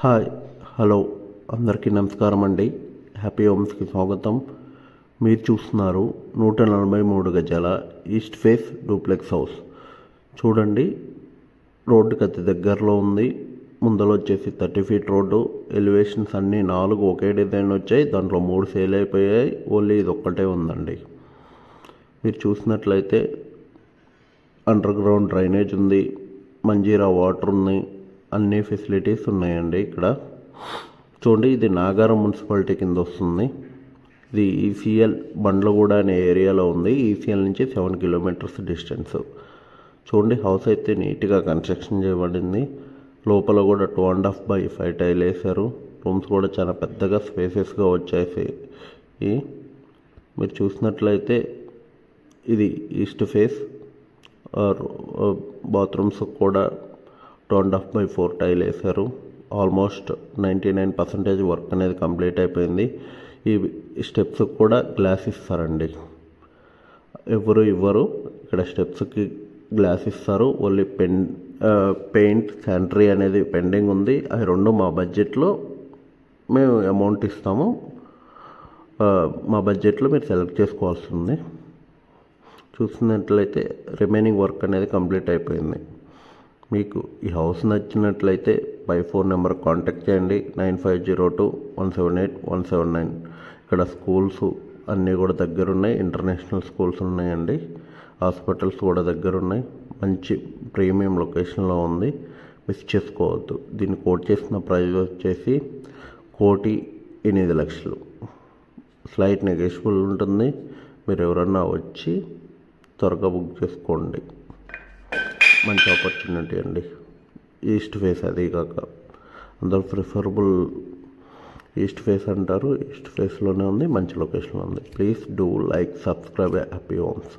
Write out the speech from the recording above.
Hi hello అందరికీ నమస్కారం అండి. హ్యాపీ హోమ్స్కి స్వాగతం. మీరు చూస్తున్నారు 143 గజాల ఈస్ట్ ఫేస్ డూప్లెక్స్ హౌస్. చూడండి, రోడ్డుకి అతి దగ్గరలో ఉంది. ముందర వచ్చేసి 30 ఫీట్ రోడ్డు. ఎలివేషన్స్ అన్నీ 4 ఒకే డిజైన్ వచ్చాయి. దాంట్లో 3 సేల్ అయిపోయాయి. ఓన్లీ ఇది ఒక్కటే ఉందండి. మీరు చూసినట్లయితే అండర్ గ్రౌండ్ డ్రైనేజ్ ఉంది, మంజీరా వాటర్ ఉంది, అన్ని ఫెసిలిటీస్ ఉన్నాయండి ఇక్కడ. చూడండి, ఇది నాగారం మున్సిపాలిటీ కింద వస్తుంది. ఇది ఈసీఎల్ బండ్లగూడ అనే ఏరియాలో ఉంది. ఈసీఎల్ నుంచి 7 కిలోమీటర్స్ డిస్టెన్స్. చూడండి, హౌస్ అయితే నీట్గా కన్స్ట్రక్షన్ చేయబడింది. లోపల కూడా 2.5x5 టైల్ వేశారు. రూమ్స్ కూడా చాలా పెద్దగా స్పేసెస్గా వచ్చేసి మీరు చూసినట్లయితే ఇది ఈస్ట్ ఫేస్. బాత్రూమ్స్ కూడా 2.5x4 టైల్ వేశారు. ఆల్మోస్ట్ 99% వర్క్ అనేది కంప్లీట్ అయిపోయింది. ఈ స్టెప్స్ కూడా గ్లాస్ ఇస్తారండి. ఎవరు ఇవ్వరు, ఇక్కడ స్టెప్స్కి గ్లాస్ ఇస్తారు. ఓన్లీ పెయింట్ శానిటరీ అనేది పెండింగ్ ఉంది. అవి రెండు మా బడ్జెట్లో మేము అమౌంట్ ఇస్తాము. మా బడ్జెట్లో మీరు సెలెక్ట్ చేసుకోవాల్సింది. చూసినట్లయితే రిమైనింగ్ వర్క్ అనేది కంప్లీట్ అయిపోయింది. మీకు ఈ హౌస్ నచ్చినట్లయితే పై ఫోన్ నెంబర్ కాంటాక్ట్ చేయండి. 9502-178-179. ఇక్కడ స్కూల్స్ అన్నీ కూడా దగ్గరున్నాయి. ఇంటర్నేషనల్ స్కూల్స్ ఉన్నాయండి. హాస్పిటల్స్ కూడా దగ్గరున్నాయి. మంచి ప్రీమియం లొకేషన్లో ఉంది. మిస్ చేసుకోవద్దు. దీన్ని కోట్ చేసిన ప్రైస్ వచ్చేసి 1,08,00,000. స్లైట్ నెగోషియబుల్ ఉంటుంది. మీరు ఎవరన్నా వచ్చి త్వరగా బుక్ చేసుకోండి. మంచి ఆపర్చునిటీ అండి. ఈస్ట్ ఫేస్, అది కాక అందరూ ప్రిఫరబుల్ ఈస్ట్ ఫేస్ అంటారు. ఈస్ట్ ఫేస్లోనే ఉంది, మంచి లొకేషన్లో ఉంది. Please do like, subscribe happy homes.